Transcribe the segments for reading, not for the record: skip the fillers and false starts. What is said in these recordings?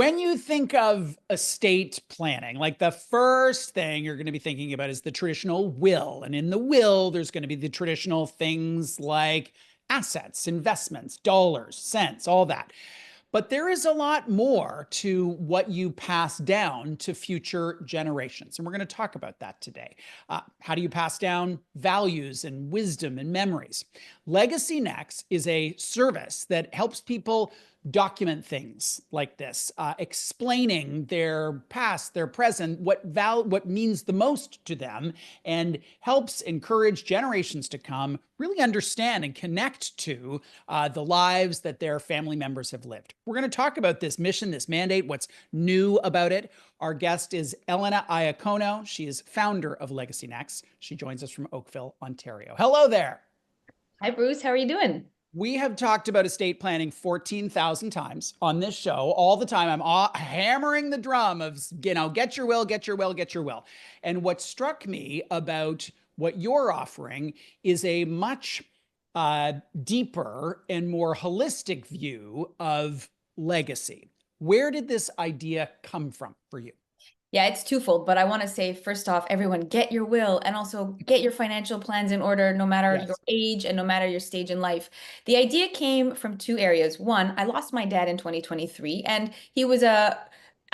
When you think of estate planning, like the first thing you're going to be thinking about is the traditional will. And in the will, there's going to be the traditional things like assets, investments, dollars, cents, all that. But there is a lot more to what you pass down to future generations. And we're going to talk about that today. How do you pass down values and wisdom and memories? LegacyNex is a service that helps people document things like this, explaining their past, their present, what means the most to them, and helps encourage generations to come really understand and connect to the lives that their family members have lived. We're going to talk about this mission, this mandate, what's new about it. Our guest is Elena Iacono. She is founder of LegacyNex. She joins us from Oakville, Ontario. Hello there. Hi, Bruce. How are you doing? We have talked about estate planning 14,000 times on this show all the time. I'm hammering the drum of, get your will, get your will, get your will. And what struck me about what you're offering is a much deeper and more holistic view of legacy. Where did this idea come from for you? Yeah, it's twofold, but I want to say first off, everyone get your will and also get your financial plans in order, no matter your Yes. age and no matter your stage in life. The idea came from two areas. One, I lost my dad in 2023, and he was a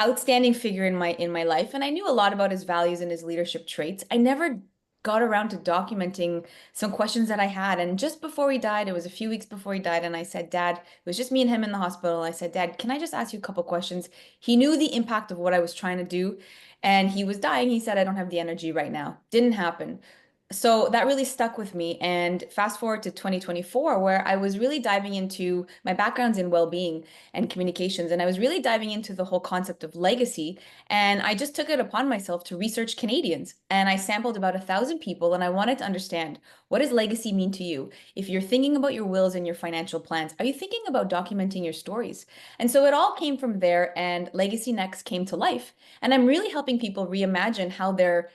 outstanding figure in my life, and I knew a lot about his values and his leadership traits. I never got around to documenting some questions that I had. And just before he died, it was a few weeks before he died, and I said, Dad, it was just me and him in the hospital. I said, Dad, can I just ask you a couple questions? He knew the impact of what I was trying to do, and he was dying. He said, I don't have the energy right now. Didn't happen. So that really stuck with me. And fast forward to 2024, where I was really diving into my backgrounds in well-being and communications. And I was really diving into the whole concept of legacy. And I just took it upon myself to research Canadians. And I sampled about 1,000 people. And I wanted to understand, what does legacy mean to you? If you're thinking about your wills and your financial plans, are you thinking about documenting your stories? And so it all came from there, and LegacyNex came to life. And I'm really helping people reimagine how they're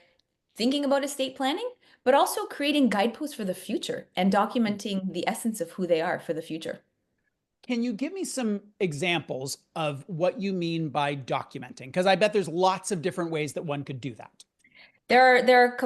thinking about estate planning, but also creating guideposts for the future and documenting the essence of who they are for the future. Can you give me some examples of what you mean by documenting? Because I bet there's lots of different ways that one could do that. There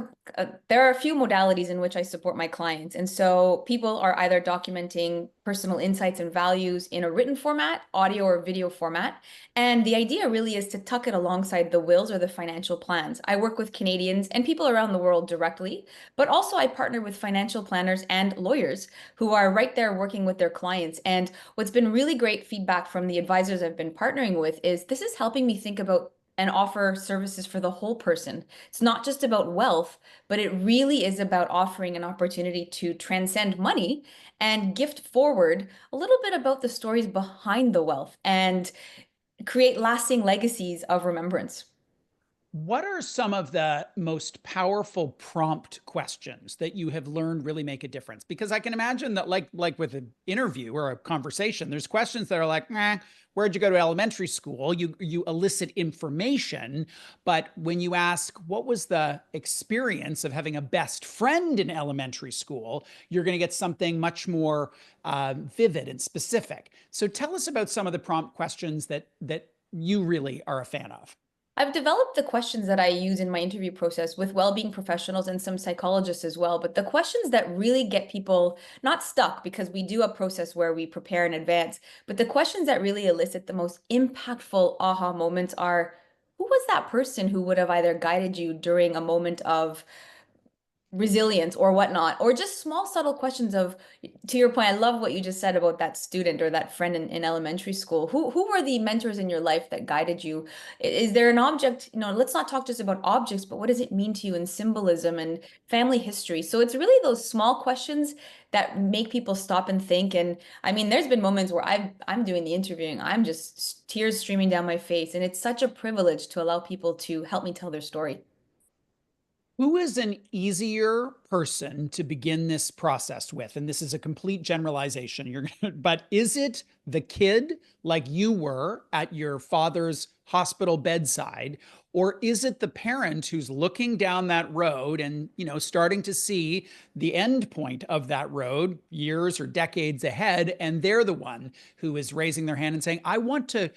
are a few modalities in which I support my clients. And so people are either documenting personal insights and values in a written format, audio or video format. And the idea really is to tuck it alongside the wills or the financial plans. I work with Canadians and people around the world directly, but also I partner with financial planners and lawyers who are right there working with their clients. And what's been really great feedback from the advisors I've been partnering with is this is helping me think about and offer services for the whole person. It's not just about wealth, but it really is about offering an opportunity to transcend money and gift forward a little bit about the stories behind the wealth and create lasting legacies of remembrance. What are some of the most powerful prompt questions that you have learned really make a difference? Because I can imagine that, like with an interview or a conversation, there's questions that are like, where'd you go to elementary school? You elicit information, but when you ask what was the experience of having a best friend in elementary school, you're going to get something much more vivid and specific. So tell us about some of the prompt questions that you really are a fan of. I've developed the questions that I use in my interview process with well-being professionals and some psychologists as well. But the questions that really get people not stuck, because we do a process where we prepare in advance, but the questions that really elicit the most impactful aha moments are, who was that person who would have either guided you during a moment of resilience or whatnot, or just small subtle questions of, to your point, I love what you just said about that student or that friend in elementary school. Who were the mentors in your life that guided you? Is there an object, let's not talk just about objects, but what does it mean to you in symbolism and family history? So it's really those small questions that make people stop and think. And I mean, there's been moments where I'm doing the interviewing, I'm just tears streaming down my face, and it's such a privilege to allow people to help me tell their story. Who is an easier person to begin this process with? And this is a complete generalization. But is it the kid like you were at your father's hospital bedside, or is it the parent who's looking down that road and, starting to see the end point of that road years or decades ahead, and they're the one who is raising their hand and saying, I want to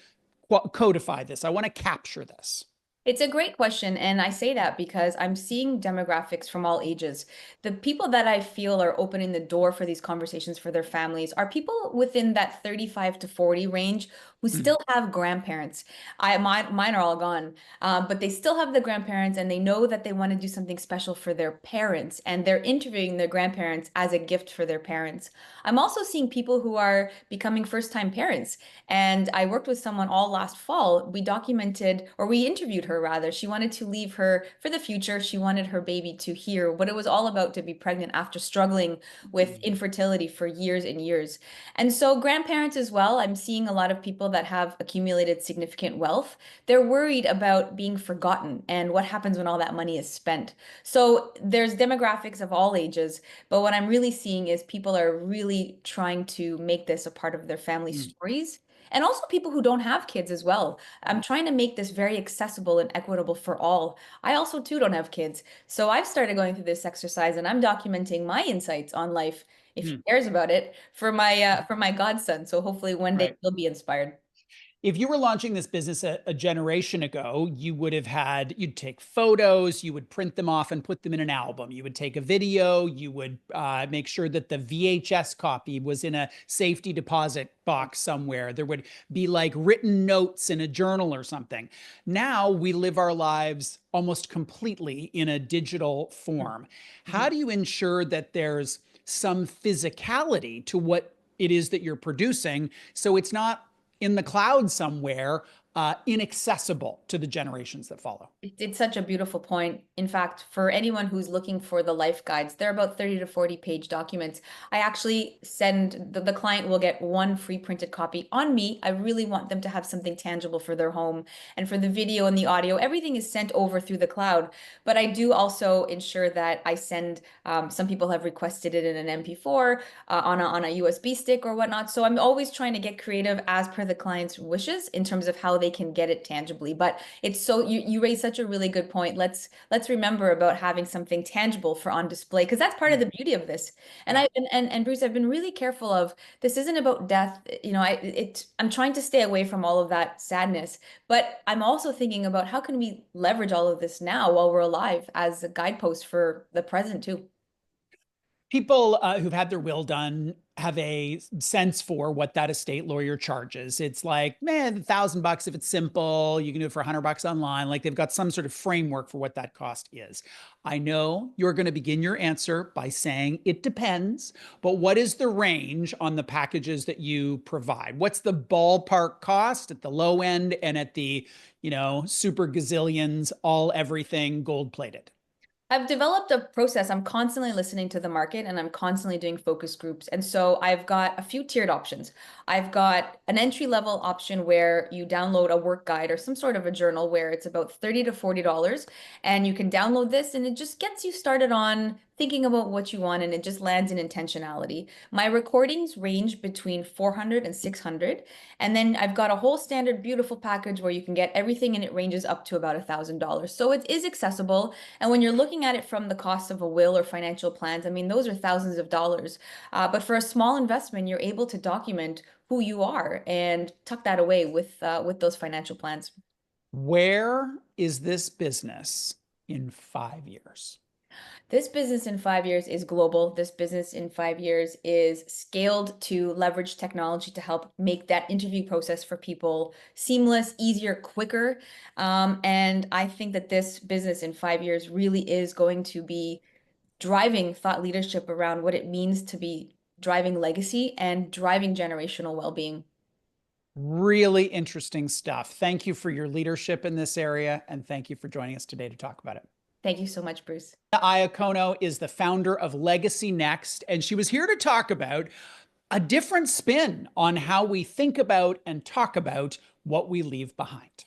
codify this? I want to capture this. It's a great question. And I say that because I'm seeing demographics from all ages. The people that I feel are opening the door for these conversations for their families are people within that 35 to 40 range who Mm, still have grandparents. Mine are all gone, but they still have the grandparents and they know that they want to do something special for their parents and they're interviewing their grandparents as a gift for their parents. I'm also seeing people who are becoming first-time parents. And I worked with someone all last fall. We documented, or we interviewed her rather. She wanted to leave her for the future. She wanted her baby to hear what it was all about to be pregnant after struggling with mm, infertility for years and years. And so, grandparents as well, I'm seeing a lot of people that have accumulated significant wealth. They're worried about being forgotten and what happens when all that money is spent. So, there's demographics of all ages, but what I'm really seeing is people are really trying to make this a part of their family mm, stories and also people who don't have kids as well. I'm trying to make this very accessible and equitable for all. I also too don't have kids. So I've started going through this exercise and I'm documenting my insights on life if he mm. cares about it for my godson. So hopefully one day Right. he'll be inspired. If you were launching this business a generation ago, you'd take photos, you would print them off and put them in an album. You would take a video, you would make sure that the VHS copy was in a safety deposit box somewhere. There would be like written notes in a journal or something. Now we live our lives almost completely in a digital form. How Mhm. do you ensure that there's some physicality to what it is that you're producing so it's not in the cloud somewhere, inaccessible to the generations that follow? It's such a beautiful point. In fact, for anyone who's looking for the life guides, they're about 30 to 40 page documents. I actually send the client will get one free printed copy on me. I really want them to have something tangible for their home. And for the video and the audio, everything is sent over through the cloud. But I do also ensure that I send, some people have requested it in an MP4, on a USB stick or whatnot. So I'm always trying to get creative as per the client's wishes in terms of how they can get it tangibly. But it's so you raise such a really good point. Let's remember about having something tangible for on display because that's part of Mm, the beauty of this. And yeah. and Bruce, I've been really careful of this isn't about death. You know, I'm trying to stay away from all of that sadness, but I'm also thinking about how can we leverage all of this now while we're alive as a guidepost for the present too. People who've had their will done have a sense for what that estate lawyer charges. It's like, man, $1,000 if it's simple. You can do it for $100 online. Like they've got some sort of framework for what that cost is. I know you're going to begin your answer by saying it depends, but what is the range on the packages that you provide? What's the ballpark cost at the low end and at the, super gazillions, all everything gold plated? I've developed a process. I'm constantly listening to the market and I'm constantly doing focus groups. And so I've got a few tiered options. I've got an entry level option where you download a work guide or some sort of a journal where it's about $30 to $40 and you can download this and it just gets you started on thinking about what you want and it just lands in intentionality. My recordings range between 400 and 600. And then I've got a whole standard beautiful package where you can get everything and it ranges up to about $1,000. So it is accessible. And when you're looking at it from the cost of a will or financial plans, I mean, those are thousands of dollars. But for a small investment, you're able to document who you are and tuck that away with those financial plans. Where is this business in 5 years? This business in 5 years is global. This business in 5 years is scaled to leverage technology to help make that interview process for people seamless, easier, quicker. And I think that this business in 5 years really is going to be driving thought leadership around what it means to be driving legacy and driving generational well-being. Really interesting stuff. Thank you for your leadership in this area, and thank you for joining us today to talk about it. Thank you so much, Bruce. Iacono is the founder of LegacyNex, and she was here to talk about a different spin on how we think about and talk about what we leave behind.